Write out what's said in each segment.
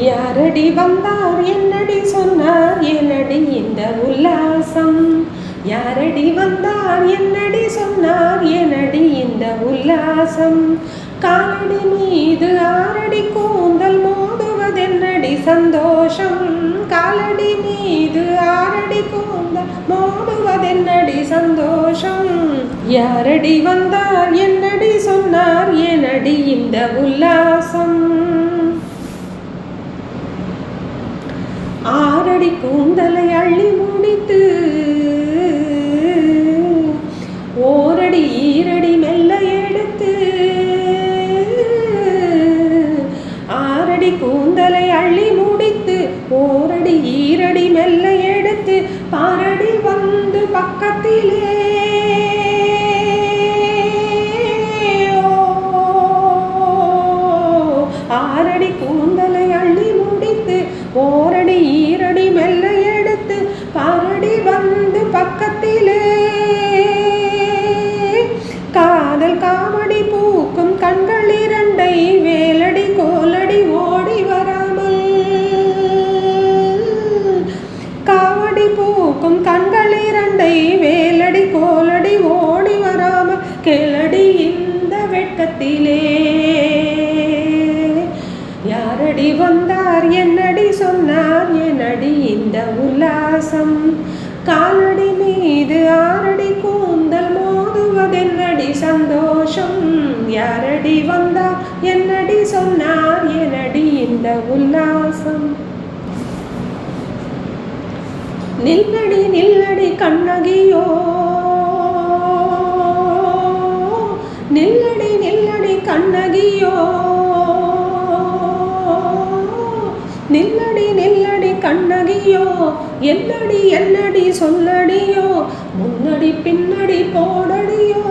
யாரடி வந்தார் என்னடி சொன்னார் என்னடி இந்த உல்லாசம்? யாரடி வந்தார் என்னடி சொன்னார் என்னடி இந்த உல்லாசம்? காலடி மீது ஆரடி கூந்தல் மோதுவதென்னடி சந்தோஷம்? காலடி மீது ஆரடி கூந்தல் மோதுவதென்னடி சந்தோஷம்? யாரடி வந்தார் என்னடி சொன்னார் என்னடி இந்த உல்லாசம்? ஆரடி கூந்தலை அள்ளி முடித்து ஓரடி ஈரடி மெல்ல எடுத்து, ஆரடி கூந்தலை அள்ளி முடித்து ஓரடி ஈரடி மெல்ல எடுத்து பாரடி வந்து பக்கத்திலே ஆரடி கூந்தலை அள்ளி முடித்து ஓரடி ஈரடி மெல்ல எடுத்து பாரடி வந்து பக்கத்திலே காதல் காவடி பூக்கும் கண்கள் இரண்டை வேலடி கோலடி ஓடி வராமல், காவடி பூக்கும் கண்கள் இரண்டை வேலடி கோலடி ஓடி வராமல் கேளடி இந்த வெட்கத்திலே. யாரடி வந்தார் என்னடி சொன்னார் என்னடி இந்த உல்லாசம்? காலடி மீது ஆரடி கூந்தல் மோதுவதென்னடி சந்தோஷம்? யாரடி வந்தார் என்னடி சொன்னார் என்னடி இந்த உல்லாசம்? நில்லடி நில்லடி கண்ணகியோ, நில்லடி நில்லடி கண்ணகியோ, நில்லடி நில்லடி கண்ணகியோ, என்னடி என்னடி சொல்லடியோ, முன்னடி பின்னடி போடடியோ.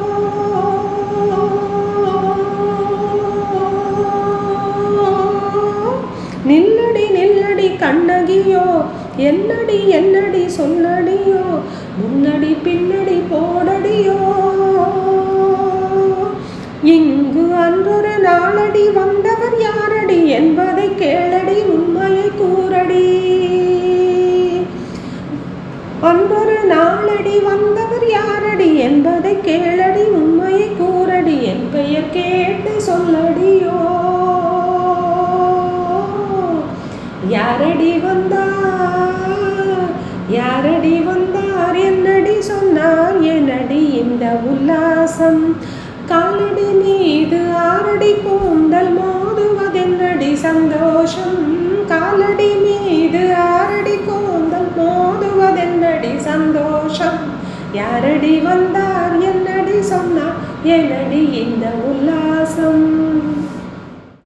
நில்லடி நில்லடி கண்ணகியோ, என்னடி என்னடி சொல்லடியோ, முன்னடி பின்னடி போடடியோ. இங்கு அன்றொரு நாளடி வந்தவர் யாரடி என்பதை கேளடி உண்மையை கூறடி. அன்றொரு நாளடி வந்தவர் யாரடி என்பதை கேளடி உண்மையை கூறடி. என் பெயர் கேட்டு சொல்லடியோ. யாரடி வந்தார் யாரடி வந்தார் என்னடி சொன்னார் என்னடி இந்த உல்லாசம்? காலடி மீது ஆரடி கூந்தல் மோதுவதென்னடி சந்தோஷம்? காலடி மீது ஆரடி கூந்தல் மோதுவதென்னடி சந்தோஷம்? யாரடி வந்தார் என்னடி சொன்னார் என்னடி இந்த உல்லாசம்?